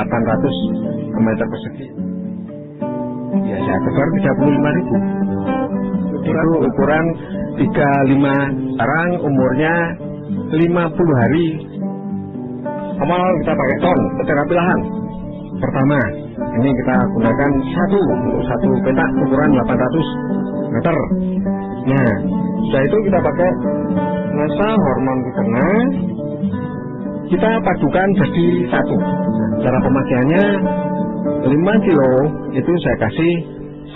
800 meter persegi. Ya, saya tebar 35.000. Itu ukuran 35. Sekarang umurnya 50 hari. Awal kita pakai ton terapi lahan. Pertama, ini kita gunakan satu petak ukuran 800 meter. Nah, setelah itu kita pakai NASA hormon di tengah. Kita padukan jadi satu. Cara pemakaiannya 5 kilo itu saya kasih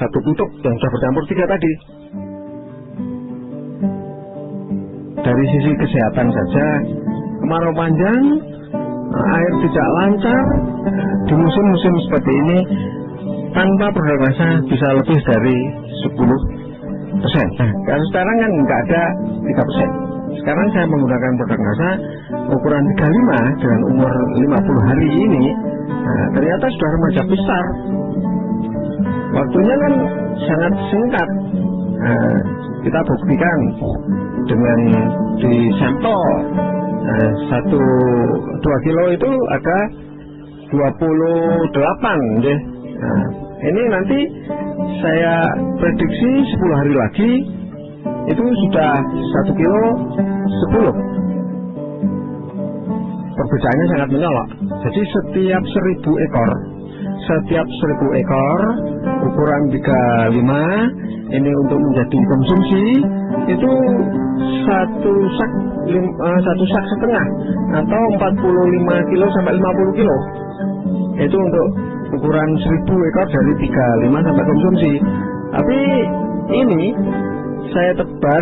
satu tutup yang sudah bercampur 3 tadi. Dari sisi kesehatan saja, kemarau panjang, air tidak lancar di musim-musim seperti ini, tanpa produk NASA bisa lebih dari 10%. Nah, kalau sekarang kan nggak ada 3%. Sekarang saya menggunakan produk NASA ukuran 35 dengan umur 50 hari ini. Nah, ternyata sudah remaja besar. Waktunya kan sangat singkat. Nah, kita buktikan dengan di sampel 2 kilo itu ada 28 ya. Nah, ini nanti saya prediksi 10 hari lagi itu sudah 1 kilo 10. Perbedaannya sangat menyolok. Jadi setiap 1.000 ekor ukuran 35 ini untuk menjadi konsumsi itu satu sak setengah atau 45 kilo sampai 50 kilo. Itu untuk ukuran 1.000 ekor dari 35 sampai konsumsi. Tapi ini saya tebar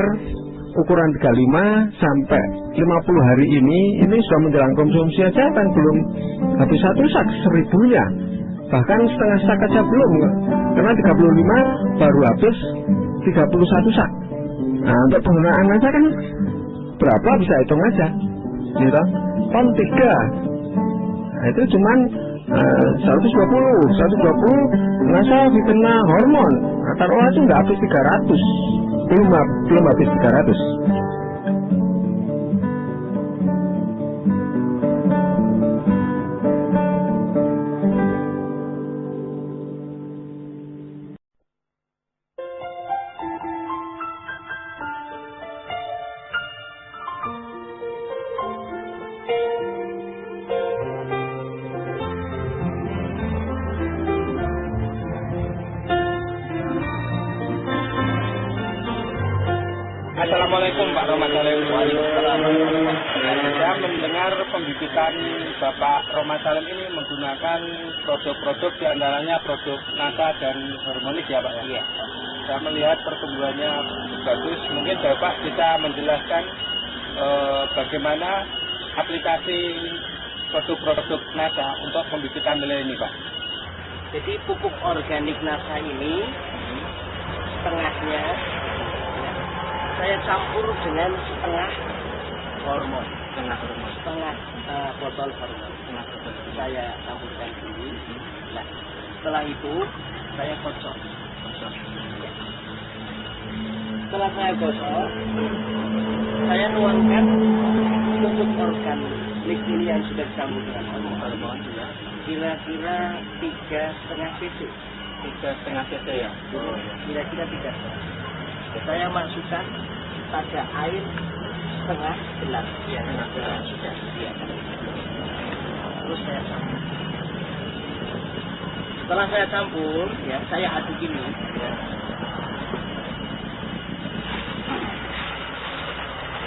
ukuran 35 sampai 50 hari ini sudah menjelang konsumsi aja kan belum habis satu sak 1.000-nya. Bahkan setengah sak aja belum, karena 35 baru habis 31 sak. Nah, untuk penggunaan aja kan berapa bisa hitung aja gitu. Ton 3 nah, itu cuman 120 NASA dikena hormon. Nah, taruhlah itu nggak habis 300, belum habis 300. Assalamualaikum Pak Roma Salem. Saya mendengar pembibitan Bapak Roma Salem ini menggunakan produk-produk diantaranya produk NASA dan hormonik ya Pak ya? Iya. Saya melihat pertumbuhannya bagus. Mungkin Bapak bisa menjelaskan bagaimana aplikasi produk-produk NASA untuk pembibitan lele ini Pak? Jadi pupuk organik NASA ini setengahnya saya campur dengan setengah hormon, setengah botol hormon. Saya campurkan dulu. Nah, setelah itu saya kocok. Setelah saya kocok, saya nuangkan pupuk organik ini yang sudah dicampur dengan hormon. Kira-kira 3,5 cc. 3,5 cc ya? Kira-kira 3,5. Saya masukkan pada air setengah gelas. Ya, setengah gelas sudah. Ya. Terus saya campur. Setelah saya campur, ya saya aduk ini. Ya.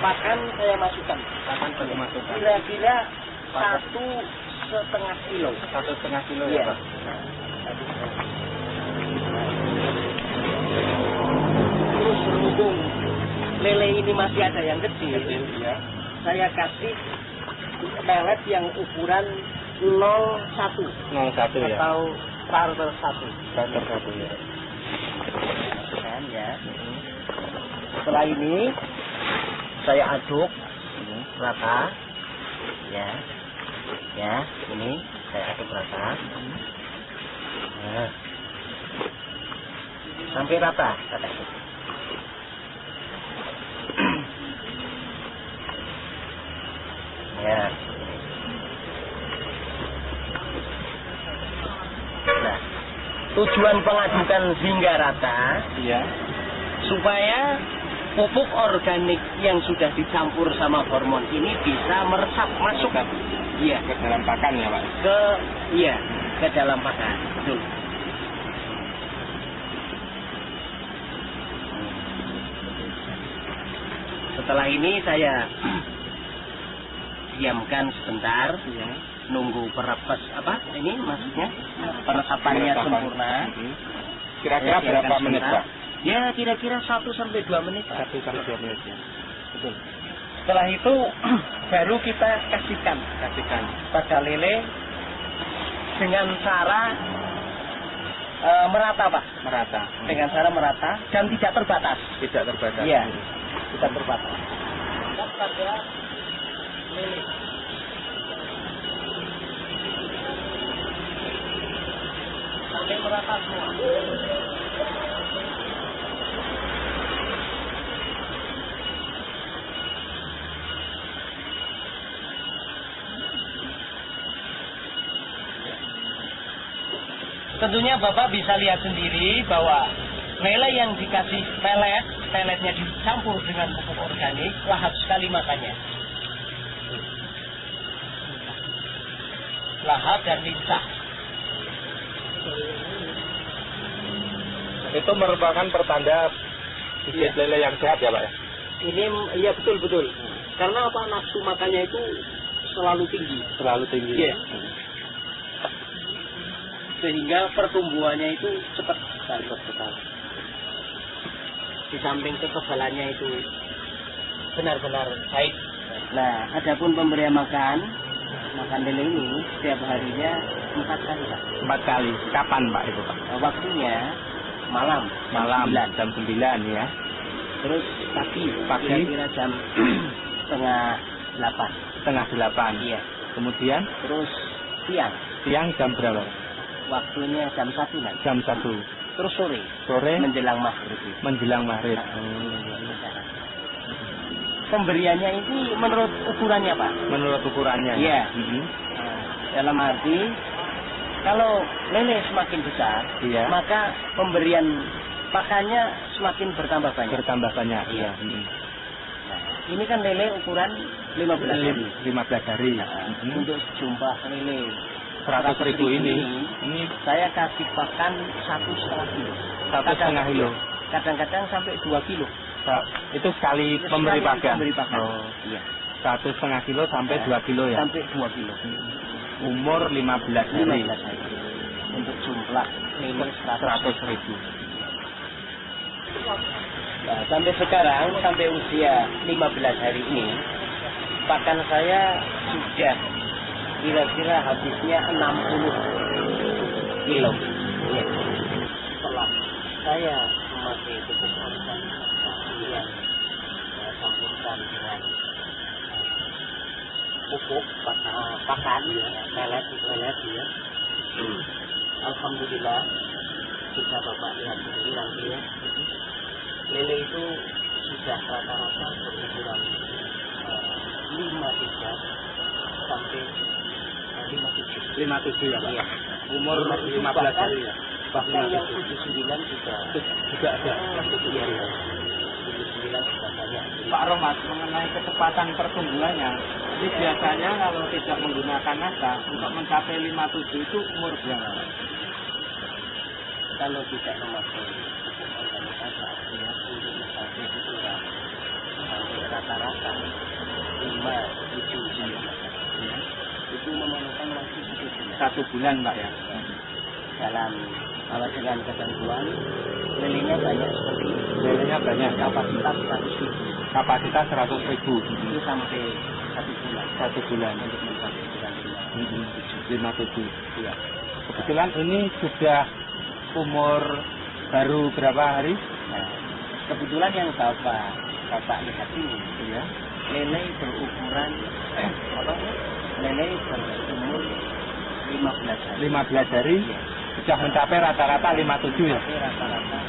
Pakan saya masukkan. Kira-kira 1,5 kilo. 1,5 kilo ya, Pak? Terus berhubung lele ini masih ada yang kecil, ya, saya kasih pelet yang ukuran 0,1 ya? Atau starter 1 ya. Kan, ya. Setelah ini saya aduk rata, ya, ini saya aduk rata, nah, sampai rata, ya. tujuan pengadukan hingga rata, Iya. supaya pupuk organik yang sudah dicampur sama hormon ini bisa meresap masuk iya Ke dalam pakan ya Pak. ke dalam pakan. Betul. Setelah ini saya diamkan sebentar, Iya. nunggu perepes ini maksudnya peresapannya Peresapan. sempurna. Kira-kira Ya, berapa diamkan menit sebentar. Pak? Ya kira-kira 1 sampai 2 menit. 1 sampai 2 menit ya. Betul. Setelah itu baru kita kasihkan pada lele dengan cara merata Pak. Merata. Dengan cara merata dan tidak terbatas. Tidak terbatas. Iya, tidak terbatas. Pada lele. Sampai merata semua. Tentunya Bapak bisa lihat sendiri bahwa lele yang dikasih peletnya dicampur dengan pupuk organik, lahap sekali makannya. Lahap dan lincah. Itu merupakan pertanda bibit lele yang sehat ya Pak ya? Ini iya betul. Karena apa, nafsu makannya itu selalu tinggi. Selalu tinggi. Iya. Sehingga pertumbuhannya itu cepat sekali. Di samping kekebalannya itu benar-benar baik. Nah, adapun pemberian makan lele ini setiap harinya 4 kali Pak. 4 kali. Kapan Pak itu Pak? Waktunya malam Jam 9 ya. Terus pagi kira-kira jam setengah 8. Iya. Kemudian Terus siang jam berapa? waktunya jam 1 nanti. Jam 1. Terus sore menjelang maghrib. Maghrib. Pemberiannya ini menurut ukurannya Pak. Menurut ukurannya. Iya. Mhm. Dalam arti kalau lele semakin besar, Iya. maka pemberian pakannya semakin bertambah banyak. Bertambah banyak. Iya. Mhm. Nah, ini kan lele ukuran 15 hari. 15 hari. Mhm. Untuk jumlah lele 100.000 ini saya kasih pakan 1,5 kilo. 1,5 kilo. Kadang-kadang sampai 2 kilo. Itu sekali memberi pakan. Oh, iya. 1,5 kilo sampai 2 kilo ya. Sampai 2 kilo. Umur 15 hari. 15 hari. Untuk jumlah lele 100.000. Nah, sampai sekarang, sampai usia 15 hari ini, pakan saya sudah kira-kira habisnya 60 kilo. Ya. Setelah saya memakai pupuk organik yang saya campurkan dengan pupuk pakan pelet ya. Alhamdulillah, jika Bapak lihat sendiri nanti ya, lele itu sudah rata-rata berukuran 53 sampai 57 ya Pak. Iya. Umur 15 hari ya. Bahkan yang 79 juga ada. Iya. 79 sudah banyak. Pak Romat, mengenai kecepatan pertumbuhannya, ini biasanya kalau tidak menggunakan nasa untuk mencapai 57 itu umur berapa? Kalau tidak memakai pupuk organik asal, ya, untuk mencapai itu sampai rata-rata 5-7 bulan. Ya. Itu memerlukan waktu 1 bulan. 1 bulan Pak ya. Dalam dengan ketentuan lelenya banyak seperti ini. Lelenya banyak. Kapasitas 100.000. Kapasitas 100.000. Itu sampai 1 bulan. 1 bulan. Untuk mencapai bulan 57. Iya. Kebetulan ini sudah umur baru berapa hari? Nah, kebetulan yang Bapak lihat ini, Ya. lele berukuran lele berumur 15 hari. 15 hari Iya. sudah mencapai rata-rata 57 ya. Tapi rata-rata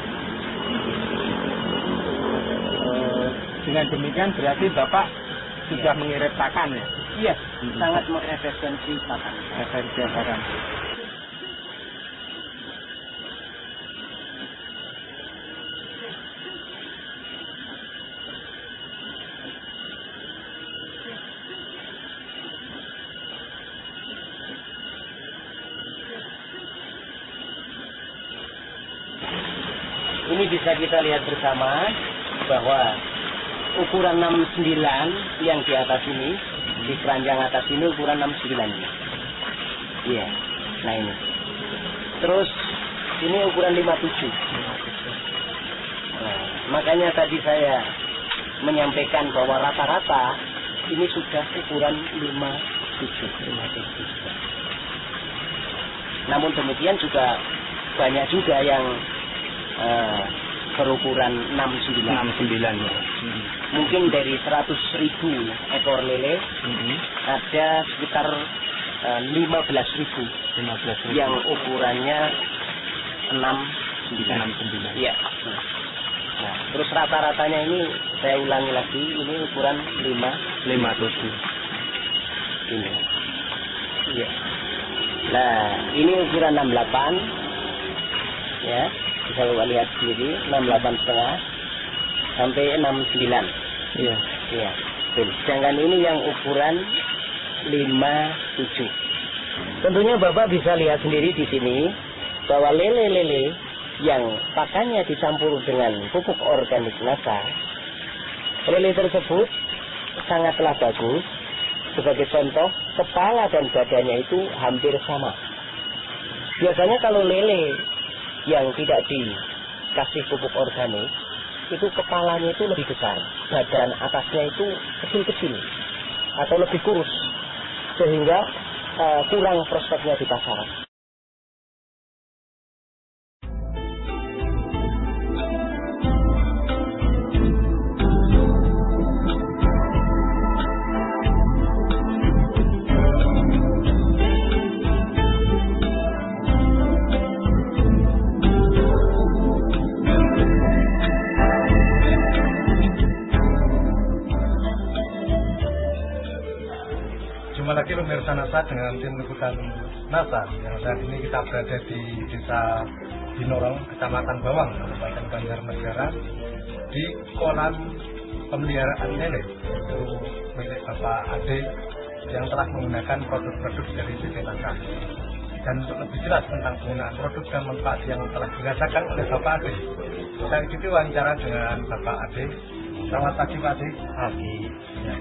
Dengan demikian berarti Bapak sudah mengirit pakan ya? iya, sangat mengefisiensi pakan. Efisiensi pakan. ini bisa kita lihat bersama bahwa ukuran 69 yang di atas ini, di keranjang atas ini ukuran 69 ini. Iya. Nah ini. Terus ini ukuran 57. Nah, makanya tadi saya menyampaikan bahwa rata-rata ini sudah ukuran 57. Namun demikian juga banyak juga yang berukuran 69. Mungkin dari 100.000 ekor lele ada sekitar 15.000 yang ukurannya 69. Iya. Nah, terus rata-ratanya ini saya ulangi lagi, ini ukuran 57. Ini. Iya. Nah, ini ukuran 68. Ya, bisa Bapak lihat sendiri, 68,5 sampai 69. Iya. Iya. Betul. Sedangkan ini yang ukuran 57. Tentunya Bapak bisa lihat sendiri di sini bahwa lele-lele yang pakannya dicampur dengan pupuk organik NASA, lele tersebut sangatlah bagus. Sebagai contoh, kepala dan badannya itu hampir sama. Biasanya kalau lele yang tidak dikasih pupuk organik, itu kepalanya itu lebih besar, badan atasnya itu kecil-kecil atau lebih kurus, sehingga kurang prospeknya di pasaran. Jumpa lagi pemirsa NASA dengan tim liputan NASA yang saat ini kita berada di Desa Binorong, Kecamatan Bawang, Kabupaten Banjarnegara, di kolam pemeliharaan lele itu milik Bapak Ade yang telah menggunakan produk-produk dari PT NASA. Dan untuk lebih jelas tentang penggunaan produk dan manfaat yang telah dirasakan oleh Bapak Ade, saya ikuti wawancara dengan Bapak Ade. Selamat pagi Pak Ade. Pagi. Ya.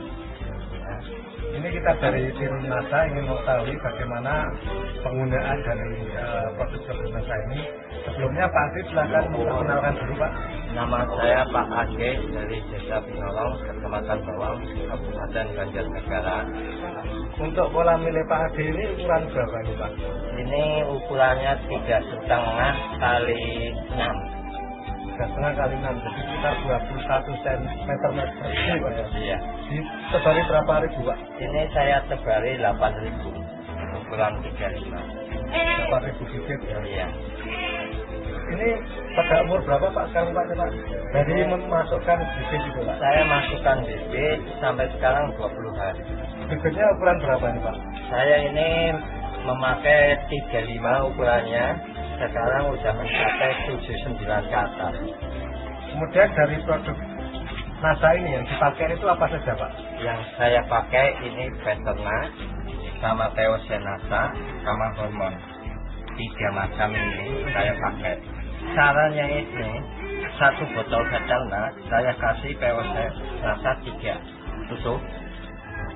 Ini kita dari tim NASA ingin mengetahui bagaimana penggunaan dari produk-produk NASA ini. Sebelumnya Pak Ade silakan memperkenalkan dulu Pak. Nama saya Pak Ade dari Desa Binorong, Kecamatan Bawang, Kabupaten Banjarnegara. Untuk kolam milik Pak Ade ini ukuran berapa ini Pak? Ini ukurannya 3,5 kali 6. 3,5 kali 6, jadi sekitar 21 cm persegi Pak ya? Iya. Ditebari berapa ribu Pak? Ini saya tebari 8.000, ukuran 35. 8.000 bibit ya? Iya. Ini pada umur berapa Pak sekarang Pak? Dari memasukkan bibit itu Pak? Saya masukkan bibit sampai sekarang 20 hari. Bibitnya ukuran berapa nih Pak? Saya ini memakai 35 ukurannya, sekarang udah mencapai 79 ke atas. Kemudian dari produk NASA ini yang dipakai itu apa saja Pak? Yang saya pakai ini Peternak, sama Teosenasa, sama hormon. 3 macam ini saya pakai. Caranya ini, 1 botol Peternak saya kasih Teosenasa 3 tutup,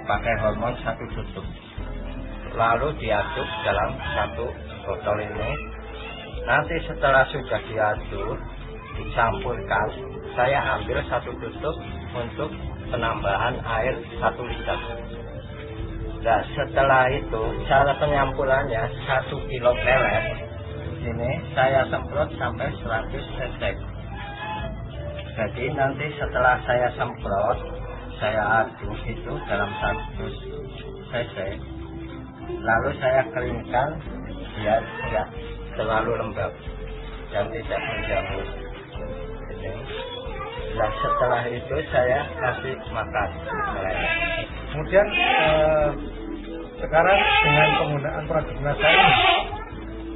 pakai hormon 1 tutup. Lalu diaduk dalam 1 botol ini. Nanti setelah sudah diaduk, dicampurkan, saya ambil 1 tutup untuk penambahan air 1 liter. Nah, setelah itu cara penyampurannya 1 kilo pelet ini saya semprot sampai 100 cc. Jadi nanti setelah saya semprot, saya aduk itu dalam 100 cc. Lalu saya keringkan biar tidak terlalu lembab dan tidak menjamur. Nah, setelah itu saya kasih makan. Kemudian sekarang dengan penggunaan produk NASA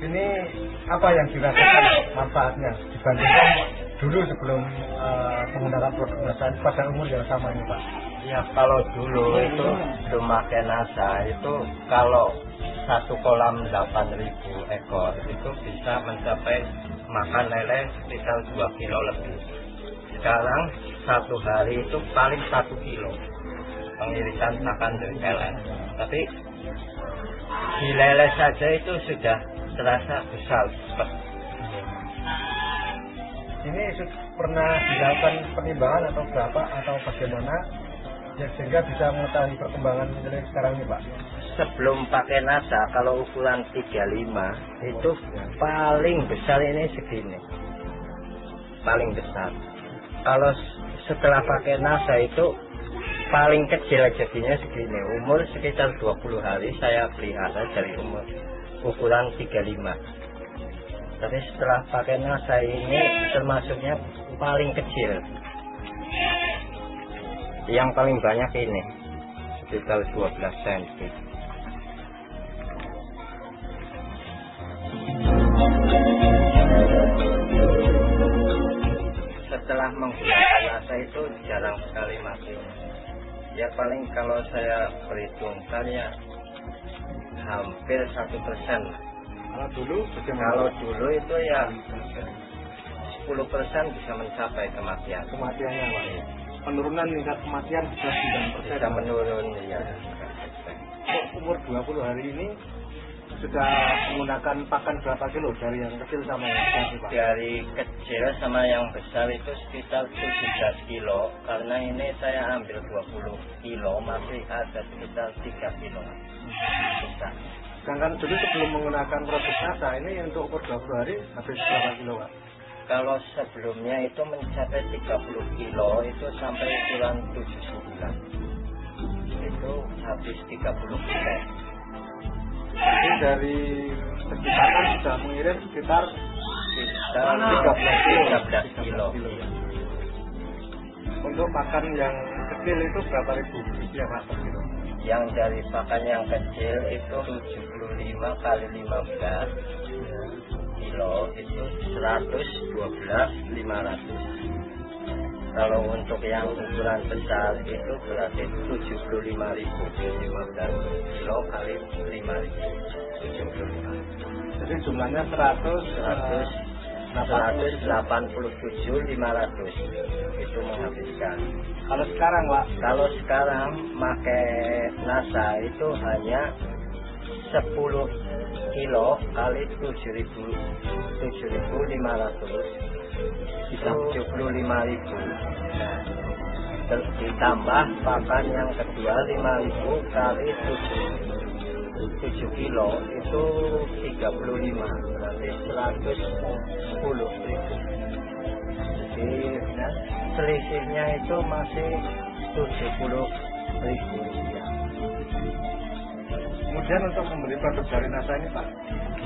ini apa yang dirasakan manfaatnya dibandingkan dulu sebelum menggunakan produk NASA ini pada umur yang sama ini Pak? Ya, kalau dulu itu memakai NASA itu kalau 1 kolam 8.000 ekor itu bisa mencapai makan lele sekitar 2 kilo lebih. Sekarang 1 hari itu paling 1 kilo pengirisan pakan dari lele. Tapi di lele saja itu sudah terasa besar. Ini pernah dilakukan penimbangan atau berapa atau bagaimana ya, sehingga bisa mengetahui perkembangan lele sekarang ini, Pak? Sebelum pakai NASA, kalau ukuran 35 itu paling besar ini segini, paling besar. Kalau setelah pakai NASA itu paling kecil jadinya segini. Umur sekitar 20 hari saya pelihara dari umur ukuran 35. Tapi setelah pakai NASA ini termasuknya paling kecil. Yang paling banyak ini sekitar 12 cm. Setelah menggunakan NASA itu jarang sekali mati. Ya paling kalau saya perhitungkan ya hampir 1%. Kalau dulu Kalau dulu itu ya 10% bisa mencapai kematian. kematiannya, Pak. Penurunan tingkat kematian sudah 9%. Bisa menurun ya. Umur 20 hari ini sudah menggunakan pakan berapa kilo dari yang kecil sama yang besar, Pak? Dari kecil sama yang besar itu sekitar 17 kilo. Karena ini saya ambil 20 kilo masih ada sekitar 3 kilo. Besar. Sedangkan dulu sebelum menggunakan produk NASA ini untuk umur 20 hari habis berapa kilo, Pak? Kalau sebelumnya itu mencapai 30 kilo itu sampai ukuran 7 itu habis 30 kilo. Jadi dari segi pakan sudah mengirim sekitar 13 kilo. Untuk pakan yang kecil itu berapa ribu ya, Pak, per kilo? Yang dari pakan yang kecil itu 75 kali 15 kilo itu 112.500. Kalau untuk yang ukuran besar itu berarti 75.000, 15 kilo kali 5.000, 75. Jadi jumlahnya 187.500 itu menghabiskan. Kalau sekarang, Pak, Kalau sekarang pakai NASA itu hanya 10 kilo kali 7.500 bisa 75.000. Nah, terus ditambah pakan yang kedua 5.000 kali 7 kilo itu 35, berarti 110.000. Jadi ya, selisihnya itu masih 70.000 rupiah. kemudian untuk membeli produk dari NASA ini, Pak,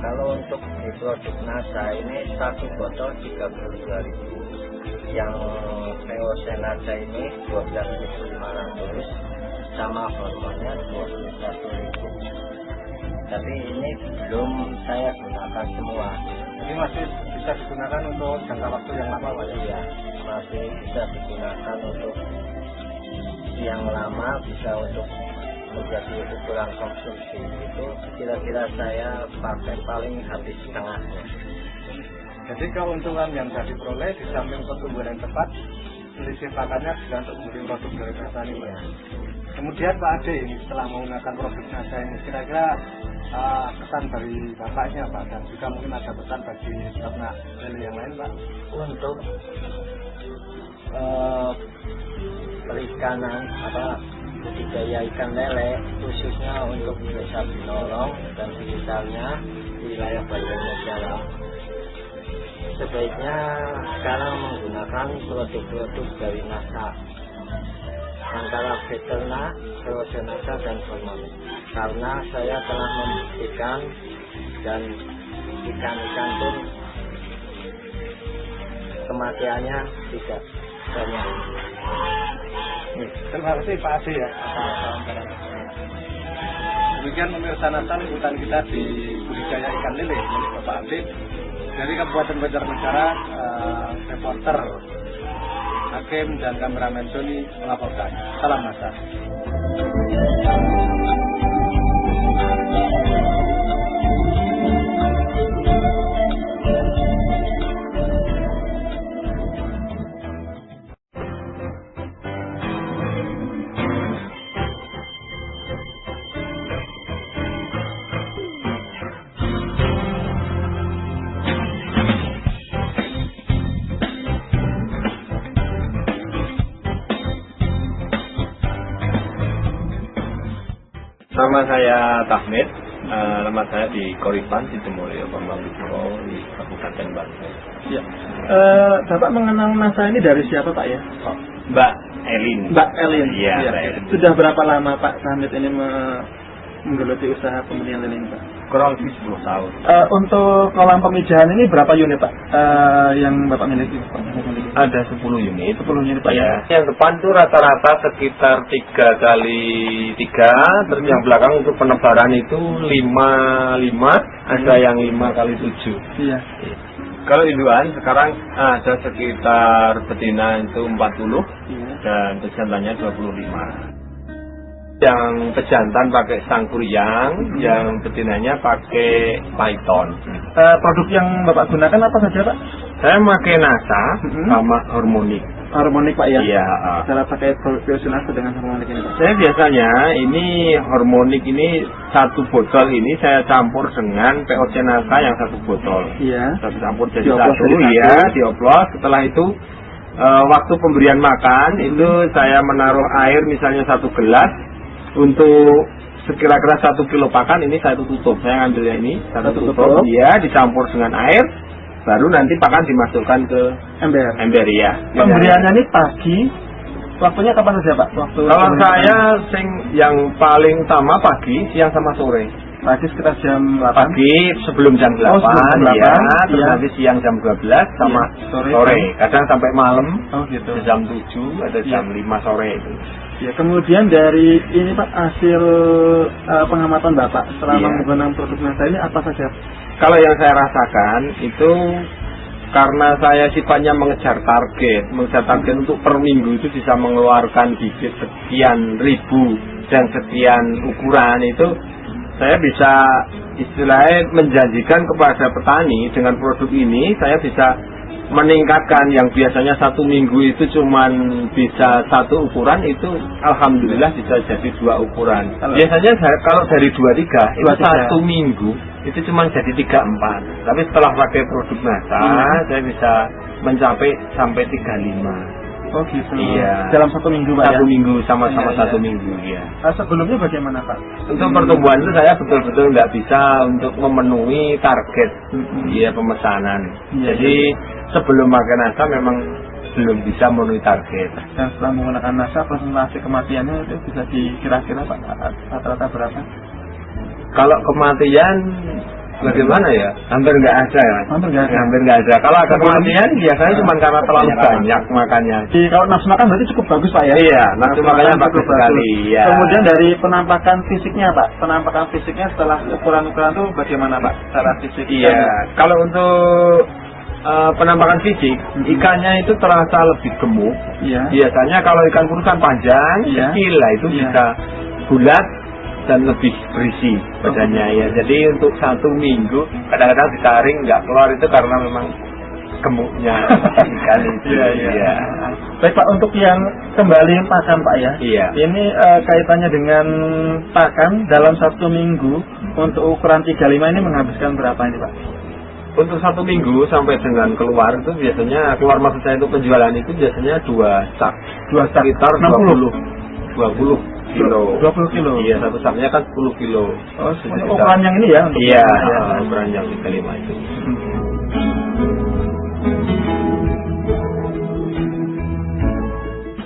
Kalau untuk di produk NASA ini satu botol 32.000. Yang VOC NASA ini 12.500 sama hormonnya 21.000. Tapi ini belum saya gunakan semua. ini masih bisa digunakan untuk jangka waktu yang lama, Pak. Iya, masih bisa digunakan untuk yang lama, bisa untuk menjadi ukuran konsumsi. Itu kira-kira saya pakai paling habis setengahnya. Jadi keuntungan yang tadi diperoleh di samping pertumbuhan yang cepat, selisih pakannya bisa untuk membeli produk dari NASA ini, Pak. Kemudian Pak Ade ini setelah menggunakan produk NASA ini, kira-kira kesan dari bapaknya, Pak, dan juga mungkin ada pesan bagi peternak lele yang lain, Pak. Untuk perikanan budidaya ikan lele khususnya untuk desa Binolong dan sekitarnya wilayah Banjarnegara, sebaiknya sekarang menggunakan produk-produk dari NASA antara Beternak, VOC NASA dan hormon, karena saya telah membuktikan dan ikan-ikan pun kematiannya tidak banyak. Terima kasih Pak Ade ya. Demikian pemirsa NASA liputan kita di budidaya ikan lele milik Bapak Ade dari Kabupaten Banjarnegara. Reporter Hakim dan kameramen Doni melaporkan. Salam NASA. Nama saya Tahmid, nama saya di Koripan, di Jemulyo, Bambang Widoro, di Kabupaten Banten. Ya. Bapak mengenal NASA ini dari siapa Pak ya? Mbak Elin. Mbak Elin. Iya, Ya. Mbak Elin. Sudah berapa lama Pak Tahmid ini menggeluti usaha pembenihan lele ini Pak? Kurang lebih 10 tahun. Untuk kolam pemijahan ini berapa unit Pak yang Bapak miliki? Ada 10 unit. 10 unit Pak ya. Yang depan tuh rata-rata sekitar 3x3, terus yang belakang untuk penebaran itu 5, ada yang 5x7. Iya. Kalau induan sekarang ada sekitar betina itu 40 Iya. dan pejantannya 25. Yang pejantan pakai sangkuriang, yang betinanya pakai python. Produk yang Bapak gunakan apa saja Pak? Saya pakai NASA sama harmonik. Harmonik Pak ya? Iya. Cara pakai profesional dengan harmonik ini Pak? Saya biasanya ini harmonik ini satu botol ini saya campur dengan POC NASA yang satu botol. Iya. Satu campur jadi Dioplos satu, jadi ya, satu. dioplos. Setelah itu waktu pemberian makan itu saya menaruh air misalnya 1 gelas untuk sekira-kira 1 kilo pakan ini saya tutup. Saya ngambilnya ini satu tutup, ya, dicampur dengan air. Baru nanti pakan dimasukkan ke ember ya. Pemberiannya ini pagi. Waktunya kapan saja Pak? Kalau saya yang paling utama pagi, siang sama sore. Pagi sekitar jam 8. Pagi sebelum jam 8, sebelum jam 8, ya, terus iya. nanti siang jam 12 sama sore. Kadang sampai malam. Oh gitu. Jam 7 ada jam 5 sore itu. Ya, kemudian dari ini Pak hasil pengamatan Bapak selama menggunakan produk NASA ini apa saja? Kalau yang saya rasakan itu karena saya sifatnya mengejar target untuk per minggu itu bisa mengeluarkan bibit sekian ribu dan sekian ukuran itu, saya bisa istilahnya menjanjikan kepada petani dengan produk ini saya bisa meningkatkan yang biasanya 1 minggu itu cuman bisa 1 ukuran itu alhamdulillah bisa jadi 2 ukuran. Biasanya kalau dari 2-3 itu 1 minggu itu cuman jadi 3-4. Tapi setelah pakai produk NASA saya bisa mencapai sampai 35. Oh gitu. Iya. Dalam 1 minggu Pak 1 ya? minggu sama-sama Iya. 1 minggu ya. Sebelumnya bagaimana Pak? Untuk pertumbuhan itu saya betul-betul nggak bisa untuk memenuhi target pemesanan. Iya, Jadi sebelum pakai NASA memang belum bisa memenuhi target. Dan setelah menggunakan NASA persentase kematiannya itu bisa dikira-kira Pak rata-rata berapa? Kalau kematian bagaimana ya? Hampir nggak ada ya. Hampir nggak ada. Kalau ada kematian biasanya cuma karena terlalu banyak makannya. Kalau nafsu makan berarti cukup bagus Pak ya? Iya, nafsu makannya bagus sekali. Ya. Kemudian dari penampakan fisiknya Pak, penampakan fisiknya setelah ukuran-ukuran itu bagaimana Pak? Secara fisik? Iya, kalau untuk penampakan fisik, ikannya itu terasa lebih gemuk. Iya. Biasanya kalau ikan kurusan panjang, kecil lah itu bisa bulat dan lebih berisi badannya ya. Jadi untuk 1 minggu kadang-kadang ditaring nggak keluar itu karena memang gemuknya ikan itu. Iya. Baik Pak, untuk yang kembali pakan Pak ya. Iya. Ini kaitannya dengan pakan dalam 1 minggu untuk ukuran 35 ini menghabiskan berapa ini Pak? Untuk 1 minggu sampai dengan keluar itu biasanya maksud saya itu penjualan itu biasanya 2 sak. 2 sak sekitar 20 kilo. 20 kilo. Iya, satu saknya kan 10 kilo. Oh, ukuran yang ini ya? Iya, ukuran yang 35 itu.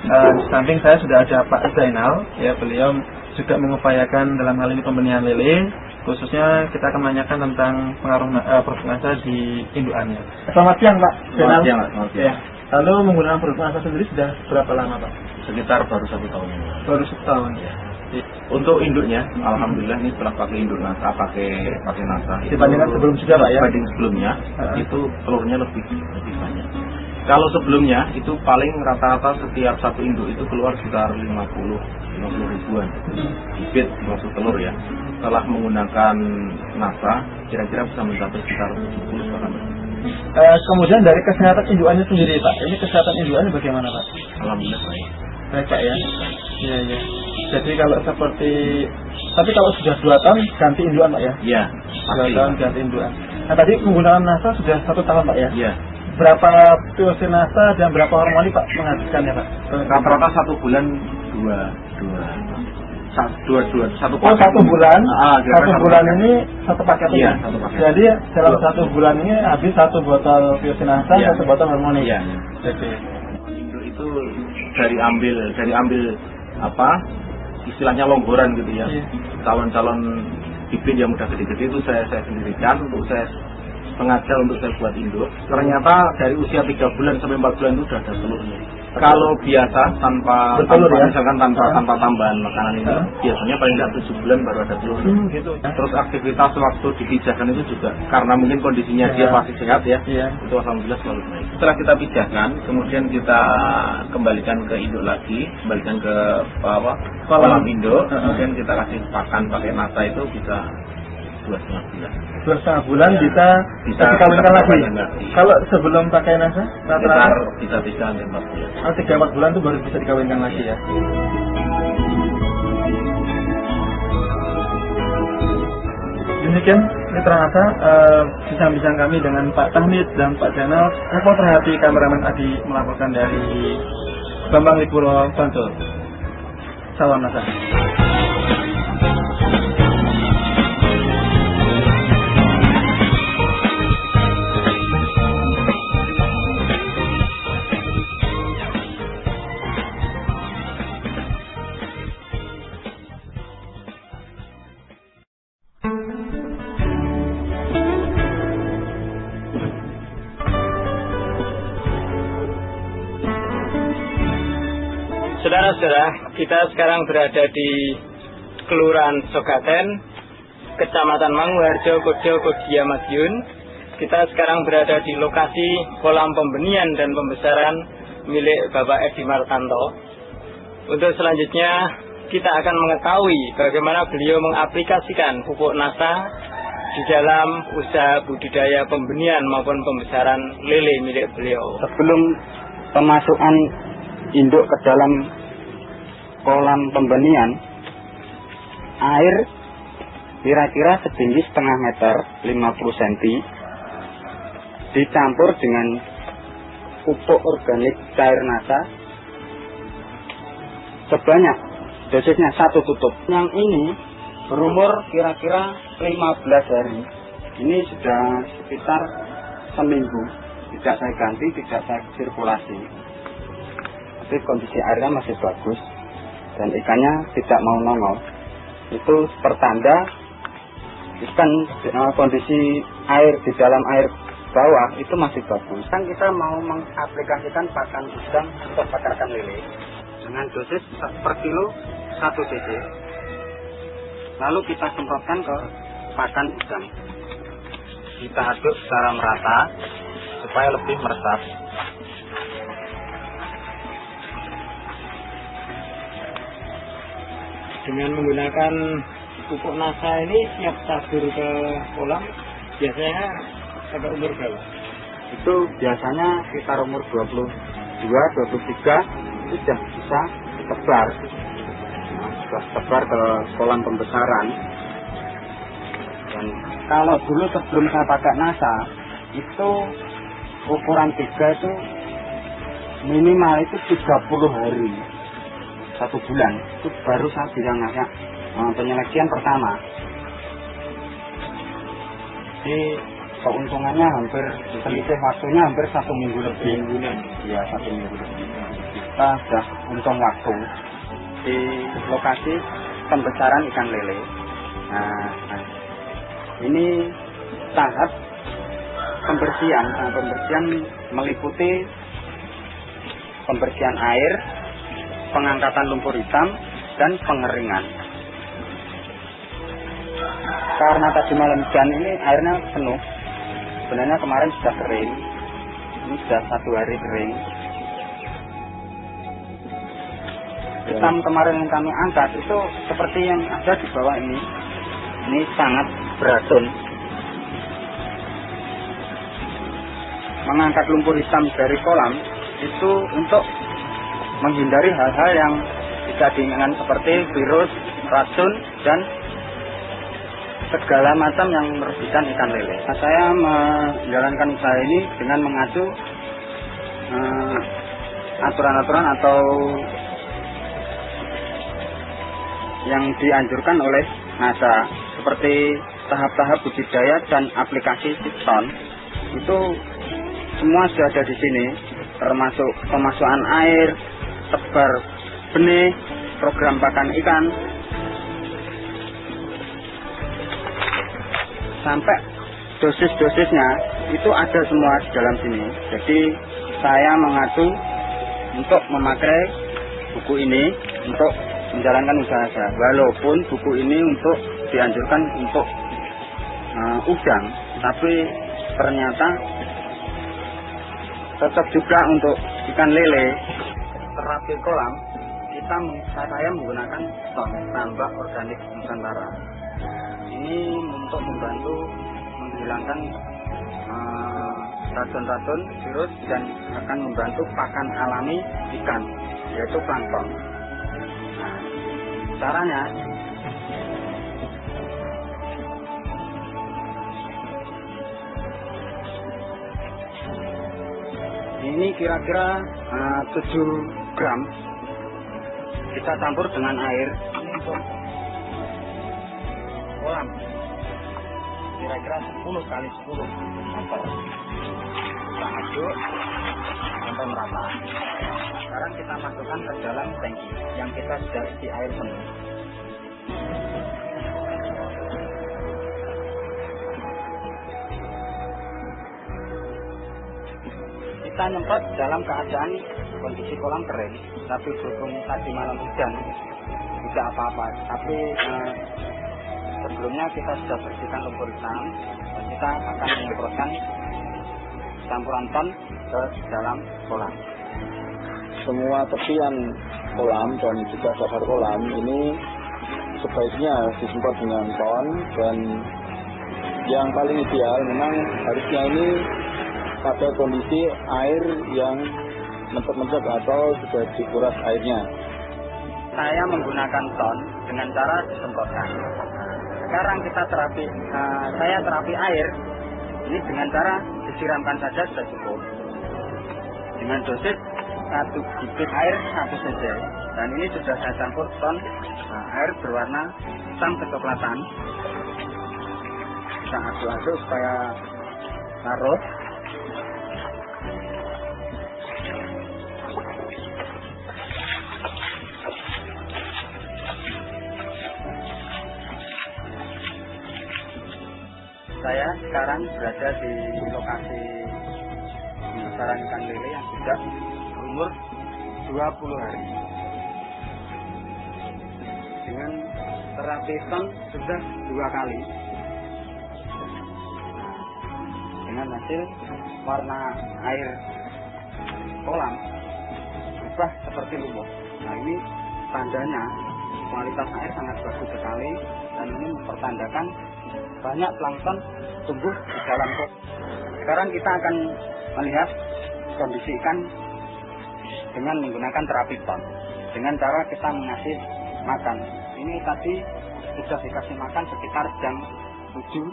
Di samping saya sudah ada Pak Zainal, ya beliau juga mengupayakan dalam hal ini pembenihan lele, khususnya kita akan menanyakan tentang pengaruh produk NASA di indukannya. Selamat siang Pak Zainal. Selamat siang. Ya. Lalu menggunakan produk NASA sendiri sudah berapa lama Pak? Sekitar baru 1 tahun. Baru 1 tahun ya. Untuk induknya, alhamdulillah ini setelah pakai induk NASA, pakai NASA. Dibandingkan sebelum juga Pak ya? Dibanding sebelumnya, itu telurnya lebih banyak. Kalau sebelumnya itu paling rata-rata setiap 1 induk itu keluar sekitar 50 ribuan bibit masuk telur ya. Setelah menggunakan NASA, kira-kira bisa mencapai sekitar 70 bahkan lebih. Kemudian dari kesehatan indukannya sendiri Pak, ini kesehatan indukannya bagaimana Pak? Alhamdulillah baik. Baik Pak ya. Iya iya. Jadi kalau tapi kalau sudah 2 tahun ganti indukan Pak ya? Iya. 2 tahun ganti indukan. Nah tadi menggunakan NASA sudah 1 tahun Pak ya? Iya. Berapa dosis NASA dan berapa hormoni Pak menghabiskannya Pak? Rata-rata 1 bulan 2. satu Oh, satu bulan. kira-kira Satu bulan ini satu paket. Iya, satu paket. Jadi dalam satu bulan ini habis satu botol Biosinasa, Iya. satu botol harmoni. Iya. Oke. Induk itu dari ambil apa istilahnya longgoran gitu ya. Iya. Calon-calon bibit yang udah gede-gede itu saya sendirikan untuk saya sengaja untuk saya buat induk. Ternyata dari usia 3 bulan sampai 4 bulan itu udah ada telurnya. Kalau biasa tanpa Bertelur ya? misalkan tanpa tambahan makanan ini biasanya paling nggak 7 bulan baru ada telurnya. Gitu. Terus aktivitas waktu dipijahkan itu juga karena mungkin kondisinya dia masih sehat ya. Iya. Itu alhamdulillah selalu baik. Setelah kita pijahkan, kemudian kita kembalikan ke induk lagi, kembalikan ke kolam induk, kemudian kita kasih pakan pakai nasa itu bisa 2,5 bulan. 2,5 bulan Ya, bisa dikawinkan lagi. kawinkan lagi. Kalau sebelum pakai nasa, Sekitar rata-rata bisa 4 bulan. 3-4 bulan itu baru bisa dikawinkan lagi ya. Demikian Mitra Nasa, bincang-bincang kami dengan Pak Tahmid dan Pak Jainal. Reporter hati kameramen Adi melaporkan dari Bambang Lipuro, Bantul. Salam Nasa. Saudara-saudara, kita sekarang berada di Kelurahan Sogaten, Kecamatan Manguharjo, Kodo, Kodia, Madiun. Kita sekarang berada di lokasi kolam pembenihan dan pembesaran milik Bapak Edi Martanto. Untuk selanjutnya, kita akan mengetahui bagaimana beliau mengaplikasikan pupuk nasa di dalam usaha budidaya pembenihan maupun pembesaran lele milik beliau. Sebelum pemasukan induk ke dalam kolam pembenihan, air kira-kira setinggi setengah meter 50 cm dicampur dengan pupuk organik cair nasa sebanyak dosisnya 1 tutup. Yang ini berumur kira-kira 15 hari. Ini sudah sekitar seminggu tidak saya ganti, tidak saya sirkulasi. Tapi kondisi airnya masih bagus dan ikannya tidak mau nongol. Itu pertanda ikan kondisi air di dalam air bawah itu masih bagus. Kan kita mau mengaplikasikan pakan udang atau pakan lele dengan dosis per kilo 1 cc. Lalu kita semprotkan ke pakan udang. Kita aduk secara merata supaya lebih meresap. Dengan menggunakan pupuk nasa ini siap tabur ke kolam biasanya sampai umur berapa? Itu biasanya sekitar umur 22, 23 itu sudah bisa tebar. Sudah tebar ke kolam pembesaran. Dan kalau dulu sebelum saya pakai nasa itu ukuran 3 itu minimal itu 30 hari. 1 bulan itu baru saya bilang penyeleksian pertama. Jadi keuntungannya hampir selisih waktunya hampir 1 minggu lebih. Ya 1 minggu lebih. Kita sudah untung waktu di lokasi pembesaran ikan lele. Nah, ini tahap pembersihan. Pembersihan meliputi pembersihan air, pengangkatan lumpur hitam, dan pengeringan. Karena tadi malam hujan ini airnya penuh. Sebenarnya kemarin sudah kering. Ini sudah 1 hari kering. Hitam kemarin yang kami angkat itu seperti yang ada di bawah ini. Ini sangat beracun. Mengangkat lumpur hitam dari kolam itu untuk menghindari hal-hal yang tidak diinginkan seperti virus, racun, dan segala macam yang merugikan ikan lele. Saya menjalankan usaha ini dengan mengacu aturan-aturan atau yang dianjurkan oleh NASA, seperti tahap-tahap budidaya dan aplikasi ton. Itu semua sudah ada di sini, termasuk pemasukan air, tebar benih, program pakan ikan, sampai dosis-dosisnya itu ada semua di dalam sini. Jadi saya mengadu untuk memakai buku ini untuk menjalankan usaha saya, walaupun buku ini untuk dianjurkan untuk udang, tapi ternyata tetap juga untuk ikan lele. Terapi kolam saya menggunakan ton tambak organik Nusantara. Ini untuk membantu menghilangkan racun-racun virus dan akan membantu pakan alami ikan, yaitu plankton. Nah, caranya ini kira-kira 7 gram kita campur dengan air untuk kolam, kira-kira 10 kali 10 meter. Kita aduk sampai merata. Sekarang kita masukkan ke dalam tangki yang kita sudah isi air penuh. Kita nyemprot dalam keadaan kondisi kolam kering, tapi berhubung tadi malam hujan tidak apa-apa. Tapi sebelumnya kita sudah bersihkan lumpur hitam dan kita akan menyemprotkan campuran ton ke dalam kolam. Semua tepian kolam dan juga dasar kolam ini sebaiknya disemprot dengan ton, dan yang paling ideal memang harusnya ini pada kondisi air yang mencek-mencek atau sudah dikuras airnya. Saya menggunakan ton dengan cara disemprotkan. Sekarang kita saya terapi air ini dengan cara disiramkan saja sudah cukup. Dengan dosis 1 bibit air 1 cc. Dan ini sudah saya campur ton air berwarna hitam kecoklatan. Kita aduk-aduk supaya larut. Saya sekarang berada di lokasi pembesaran ikan lele yang sudah berumur 20 hari. Dengan terapi ton sudah 2 kali. Dengan hasil warna air kolam berubah seperti lumut. Nah, ini tandanya kualitas air sangat bagus sekali, dan ini mempertandakan banyak plankton tumbuh di dalam kolam. Sekarang kita akan melihat kondisi ikan dengan menggunakan terapi ton. Dengan cara kita mengasih makan. Ini tadi sudah dikasih makan sekitar jam 7.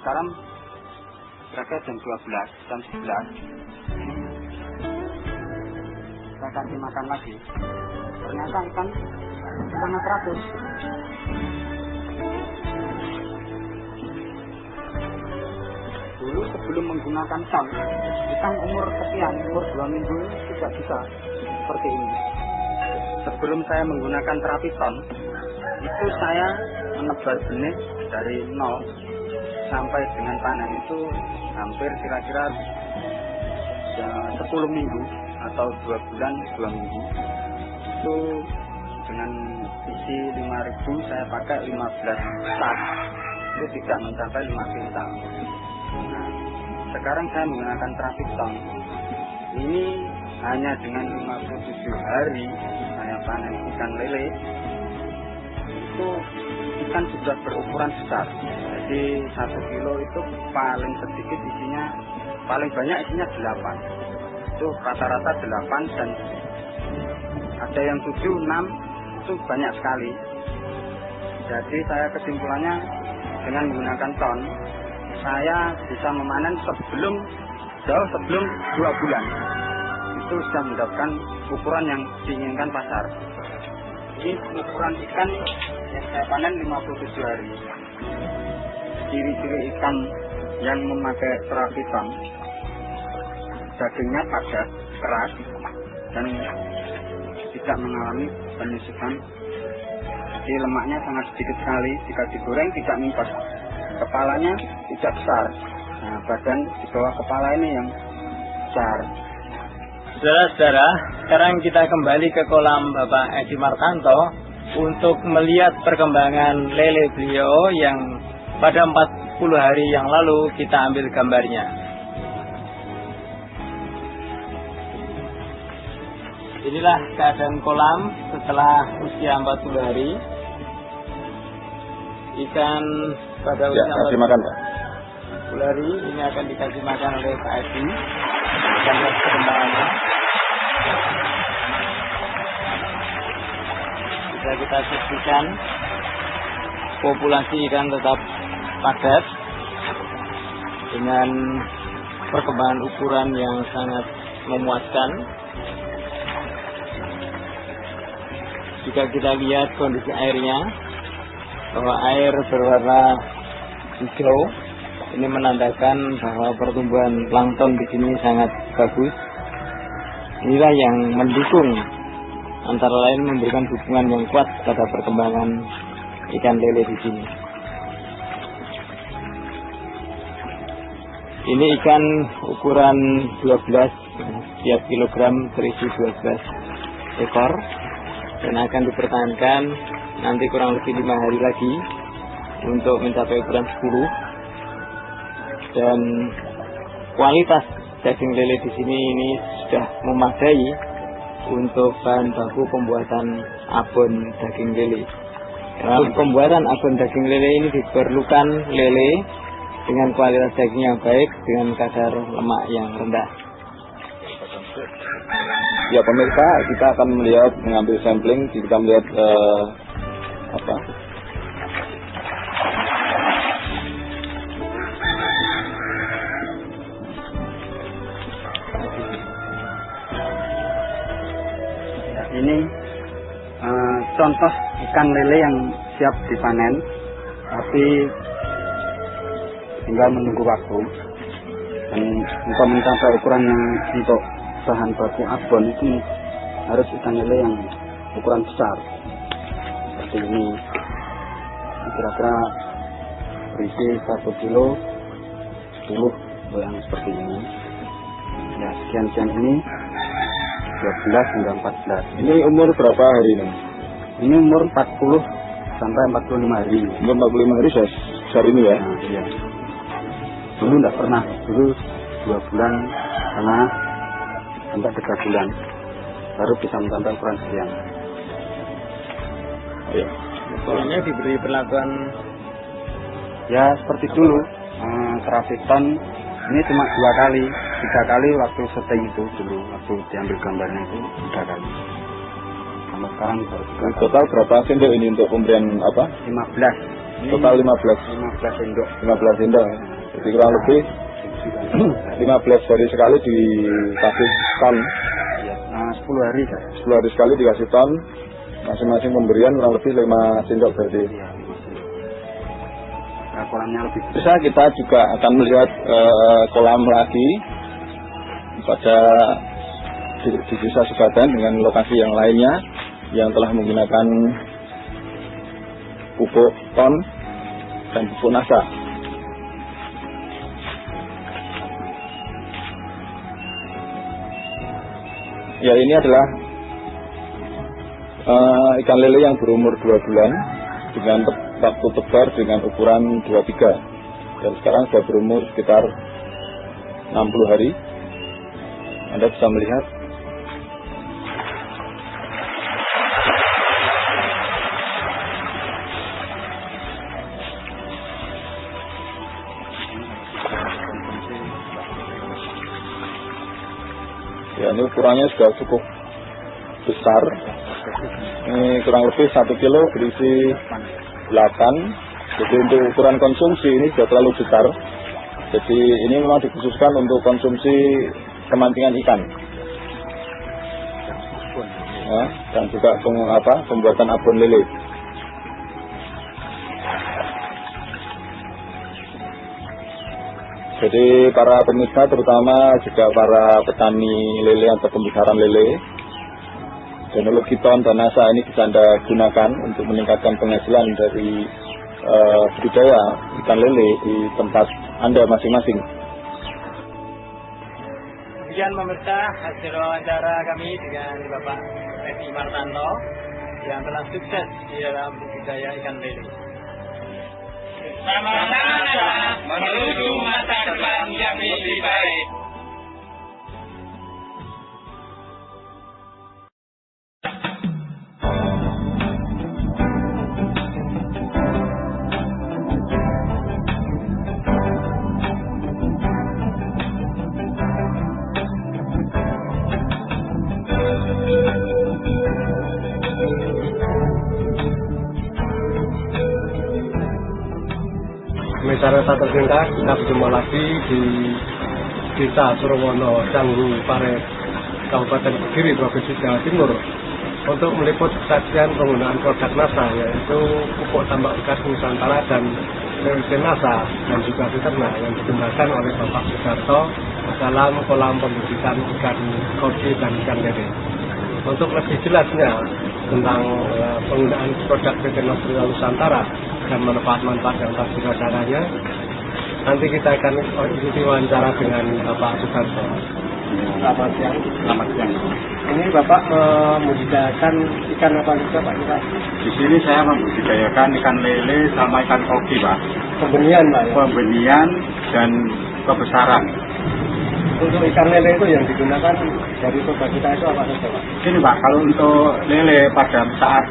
Sekarang berada jam 12, jam 11. Kita kasih makan lagi. Ternyata ikan sangat rakus. Dulu sebelum menggunakan ton, ikan umur sekian, umur 2 minggu tidak bisa seperti ini. Sebelum saya menggunakan terapi ton, itu saya menebar benih dari 0 sampai dengan panen itu hampir kira-kira 10 minggu atau 2 bulan 2 minggu. Itu dengan isi 5.000 saya pakai 15 sak, itu tidak mencapai 5 kintal. Nah, sekarang saya menggunakan terapi ton. Ini hanya dengan 57 hari saya panen ikan lele. Itu ikan sudah berukuran besar. Jadi 1 kilo itu paling sedikit isinya, paling banyak isinya 8. Itu rata-rata 8, dan ada yang 7, 6, itu banyak sekali. Jadi saya kesimpulannya dengan menggunakan ton, saya bisa memanen jauh sebelum 2 bulan. Itu sudah mendapatkan ukuran yang diinginkan pasar. Ini ukuran ikan yang saya panen 57 hari. Ciri-ciri ikan yang memakai perakitan, dagingnya padat, keras, dan tidak mengalami penyusutan. Jadi lemaknya sangat sedikit sekali. Jika digoreng tidak mengkos. Kepalanya tidak besar. Nah, badan di bawah kepala ini yang besar. Saudara-saudara, sekarang kita kembali ke kolam Bapak Edi Martanto untuk melihat perkembangan lele beliau yang pada 40 hari yang lalu kita ambil gambarnya. Inilah keadaan kolam setelah usia 40 hari. Ikan pada usia 40 hari ini akan dikasih makan oleh Pak Edi. Kita lihat perkembangannya. Bisa kita saksikan populasi ikan tetap padat dengan perkembangan ukuran yang sangat memuaskan. Jika kita lihat kondisi airnya, bahwa air berwarna hijau, ini menandakan bahwa pertumbuhan plankton di sini sangat bagus. Inilah yang mendukung, antara lain memberikan dukungan yang kuat pada perkembangan ikan lele di sini. Ini ikan ukuran 12, setiap kilogram terisi 12 ekor dan akan dipertahankan nanti kurang lebih 5 hari lagi untuk mencapai ukuran 10. Dan kualitas daging lele di sini ini sudah memadai untuk bahan baku pembuatan abon daging lele. Untuk pembuatan abon daging lele ini diperlukan lele dengan kualitas daging yang baik dengan kadar lemak yang rendah. Ya pemirsa, kita akan melihat mengambil sampling, kita melihat Ini contoh ikan lele yang siap dipanen, tapi tinggal menunggu waktu. Dan untuk mencapai ukuran yang untuk bahan baku abon itu harus ikan lele yang ukuran besar seperti ini. Kira-kira berisi 1 kilo 10 yang seperti ini. Ya, sekian ini 12 hingga 14. ini umur berapa hari ini? Ini umur 40 sampai 45 hari. Umur 45 hari besar ini ya? Nah, iya. Dulu enggak pernah, dulu 2 bulan setengah sampai 3 bulan baru bisa mencapai ukuran sekian. Iya. Soalnya diberi perlakuan Ya seperti dulu, kerapitan ini cuma 2 kali, 3 kali waktu setting itu dulu, waktu diambil gambarnya itu 3 kali. Sampai sekarang baru 3 kali. Total berapa sendok ini untuk pemberian apa? 15. Total 15 sendok. 15 sendok. Jadi kurang lebih 15 hari sekali dikasih ton. Ya, 10 hari. 10 hari sekali dikasih ton. Masing-masing pemberian kurang lebih 5 sendok berarti. Iya. Kolamnya lebih besar. Bisa kita juga akan melihat kolam lagi pada di desa Sukaten dengan lokasi yang lainnya yang telah menggunakan pupuk ton dan pupuk nasa. Ya, ini adalah ikan lele yang berumur 2 bulan dengan waktu tebar dengan ukuran 23 dan sekarang sudah berumur sekitar 60 hari. Anda bisa melihat ya, ini ukurannya sudah cukup besar. Ini kurang lebih 1 kilo berisi 8. Jadi untuk ukuran konsumsi ini sudah terlalu besar. Jadi ini memang dikhususkan untuk konsumsi kemancingan ikan. Ya. dan juga pembuatan abon lele. Jadi para pemirsa, terutama juga para petani lele atau pembesaran lele, teknologi ton dan NASA ini bisa Anda gunakan untuk meningkatkan penghasilan dari budidaya ikan lele di tempat Anda masing-masing. Kemudian pemirsa, hasil wawancara kami dengan Bapak Edi Martanto yang telah sukses di dalam budidaya ikan lele. Sama-sama menuju masa depan yang lebih baik. Secara satu tingkat kita berjumpa lagi di Desa Surowono, Canggu, Pare, Kabupaten Kediri, Provinsi Jawa Timur, untuk meliput sajian penggunaan produk NASA, yaitu pupuk tambak bekas Nusantara dan PWC NASA, dan juga peternak yang digunakan oleh Bapak Sudarto dalam kolam pembibitan ikan koki dan ikan lele. Untuk lebih jelasnya tentang penggunaan produk PT Nusantara dan manfaat-manfaat yang telah dirasakannya, nanti kita akan ikuti wawancara dengan Bapak Sudarto. Selamat siang. Selamat siang. Ini Bapak membudidayakan ikan apa juga Pak? Di sini saya membudidayakan ikan lele sama ikan koki, Pak. Pembenihan Pak ya? Pembenihan dan kebesaran. Untuk ikan lele itu yang digunakan dari produk kita itu apa saja Pak? Ini Pak, kalau untuk lele pada saat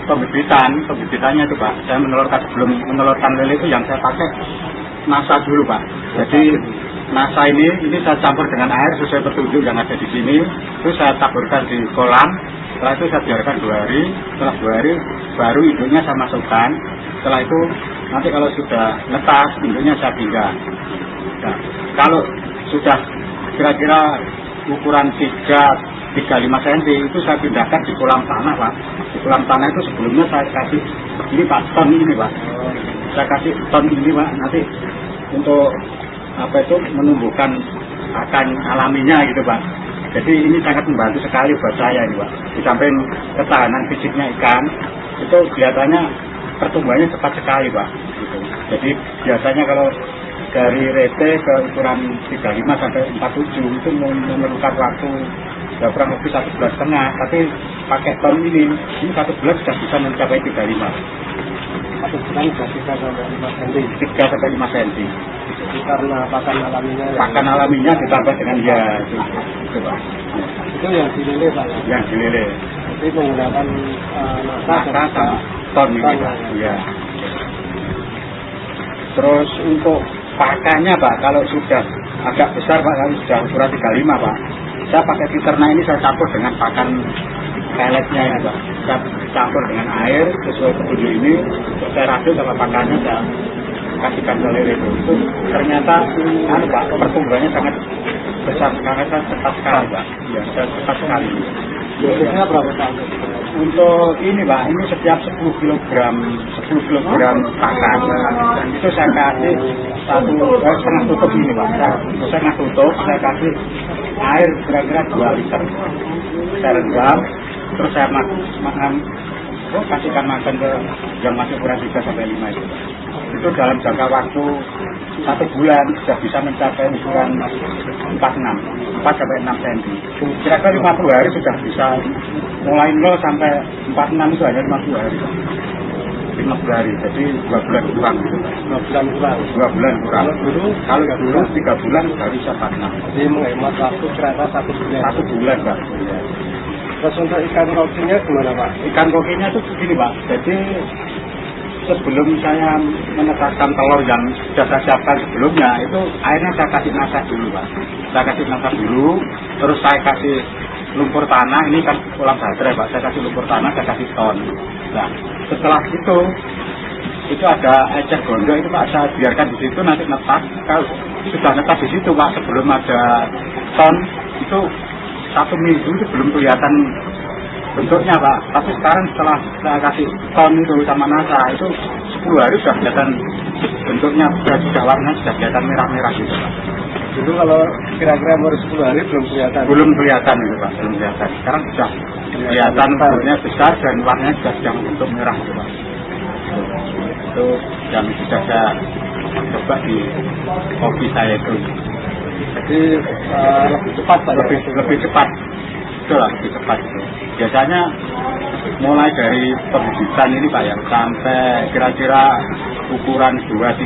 pembibitannya itu Pak, saya sebelum menelurkan lele itu yang saya pakai NASA dulu Pak. Jadi NASA ini saya campur dengan air sesuai petunjuk yang ada di sini. Terus saya taburkan di kolam. Setelah itu saya biarkan 2 hari. Setelah 2 hari baru induknya saya masukkan. Setelah itu nanti kalau sudah netas induknya saya pindah. Nah, kalau sudah kira-kira ukuran 3-5 cm itu saya pindahkan di kolam tanah Pak. Di kolam tanah itu sebelumnya saya kasih ini Pak, ton ini Pak. Saya kasih ton ini Pak, nanti untuk menumbuhkan akan alaminya gitu Pak. Jadi ini sangat membantu sekali buat saya ini Pak. Di samping ketahanan fisiknya ikan, itu kelihatannya pertumbuhannya cepat sekali Pak. Gitu. Jadi biasanya kalau dari rete ke ukuran 35 sampai 47 itu memerlukan waktu ya kurang lebih 1,5 bulan. Tapi pakai ton ini 1 bulan sudah bisa mencapai 35. 1 bulan sudah bisa sampai 5 cm. 3 sampai 5 cm. Itu karena pakan alaminya. Pakan alaminya ditambah dengan itu Pak. Itu yang dilele Pak. Yang dilele. Jadi menggunakan NASA sama ton ini Pak. Iya. Terus untuk pakannya Pak, kalau sudah agak besar Pak, kalau sudah ukuran 35 Pak, saya pakai peternak ini saya campur dengan pakan pelletnya ini Pak. Saya campur dengan air sesuai petunjuk ini, saya racun sama pakannya saya kasihkan ke lele itu. Ternyata Pak, pertumbuhannya sangat besar, sangat cepat sekali Pak. Ya, cepat sekali. Biasanya berapa Pak? Untuk ini Pak, ini setiap 10 kg pakan itu saya kasih setengah tutup ini Pak. Setengah tutup saya kasih air kira-kira 2 liter. Saya rendam, terus saya kasihkan makan ke yang masih ukuran 3 sampai 5 itu. Itu dalam jangka waktu 1 bulan sudah bisa mencapai ukuran 4 sampai 6 cm. Kira-kira 50 hari sudah bisa, mulai 0 sampai 46 itu hanya 50 hari. 50 hari, jadi 2 bulan kurang gitu. 2 bulan kurang. 2 bulan kurang. Kalau dulu 3 bulan baru bisa 46. Jadi menghemat waktu kira-kira 1 bulan. 1 bulan Pak. Ya. Terus untuk ikan kokinya gimana Pak? Ikan kokinya itu begini Pak, jadi sebelum saya menetaskan telur yang sudah saya siapkan sebelumnya, itu airnya saya kasih NASA dulu Pak. Saya kasih NASA dulu, terus saya kasih lumpur tanah, ini kan kolam baterai Pak, saya kasih lumpur tanah, saya kasih ton. Nah, setelah itu ada ecek gondok itu Pak, saya biarkan di situ nanti netas. Kalau sudah netas di situ Pak, sebelum ada ton, itu 1 minggu itu belum kelihatan bentuknya Pak. Tapi sekarang setelah saya kasih ton itu sama NASA itu 10 hari sudah kelihatan bentuknya, sudah warnanya sudah kelihatan merah-merah gitu Pak. Dulu kalau kira-kira baru 10 hari belum kelihatan. Belum kelihatan itu Pak, belum kelihatan. Sekarang sudah kelihatan bentuknya besar dan warnanya juga sudah bentuk merah gitu Pak. Itu yang sudah saya coba di hobi saya itu. Jadi lebih cepat Pak. Lebih cepat. Betul lah, lebih cepat itu. Biasanya mulai dari pembibitan ini Pak ya, sampai kira-kira ukuran 2-3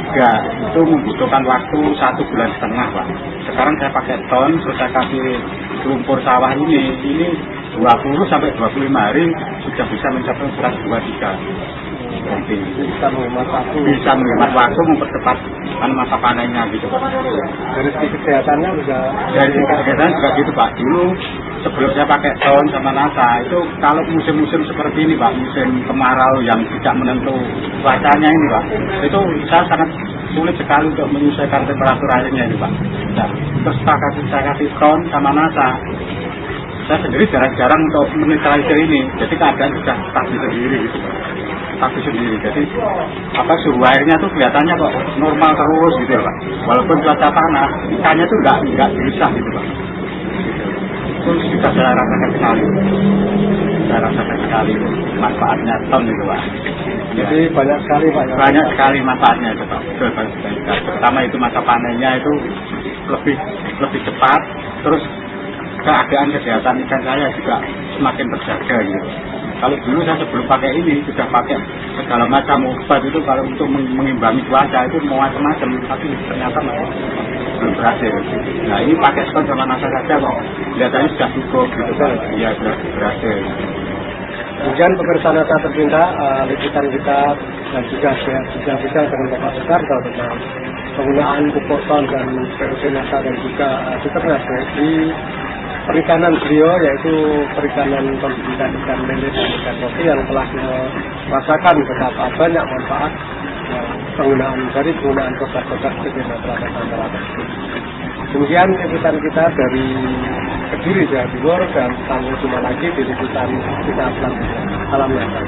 itu membutuhkan waktu 1,5 bulan Pak. Sekarang saya pakai ton, terus saya kasih lumpur sawah ini 20 sampai 25 hari sudah bisa mencapai ukuran 2-3. Nanti Bisa menghemat waktu, mempercepat masa panennya gitu Pak. Dari segi kesehatannya juga. Dari segi kesehatan juga gitu Pak. Dulu sebelum saya pakai ton sama NASA itu kalau musim-musim seperti ini Pak, musim kemarau yang tidak menentu cuacanya ini Pak, itu saya sangat sulit sekali untuk menyesuaikan temperatur airnya ini Pak. Nah, terus saya kasih ton sama NASA, saya sendiri jarang-jarang untuk menetralisir ini, jadi keadaan sudah stabil sendiri gitu Pak. Stabil sendiri, jadi suhu airnya tuh kelihatannya kok normal terus gitu Pak. Walaupun cuaca panas, ikannya tuh nggak gelisah gitu Pak. Itu sudah saya rasakan sekali manfaatnya ton itu Pak. Jadi banyak sekali Pak. Banyak sekali manfaatnya itu Pak. Pertama itu masa panennya itu lebih cepat, terus keadaan kesehatan ikan saya juga semakin terjaga gitu. Kalau dulu saya sebelum pakai ini sudah pakai segala macam obat itu kalau untuk mengimbangi cuaca itu mau macam-macam, tapi ternyata masih belum berhasil. Nah ini pakai ton sama NASA saja kok kelihatannya sudah cukup gitu Pak. Iya sudah berhasil. Kemudian pemirsa NASA tercinta, liputan kita dan juga dengan Bapak Sukarto tentang penggunaan pupuk ton dan PUP NASA dan juga Sukarto di perikanan beliau, yaitu perikanan pembibitan ikan lele dan ikan topi yang telah merasakan betapa banyak manfaat penggunaan produk-produk sebagai masyarakat. Demikian liputan kita dari Kediri, Jawa Timur, dan sampai jumpa lagi di liputan kita selanjutnya. Salam NASA.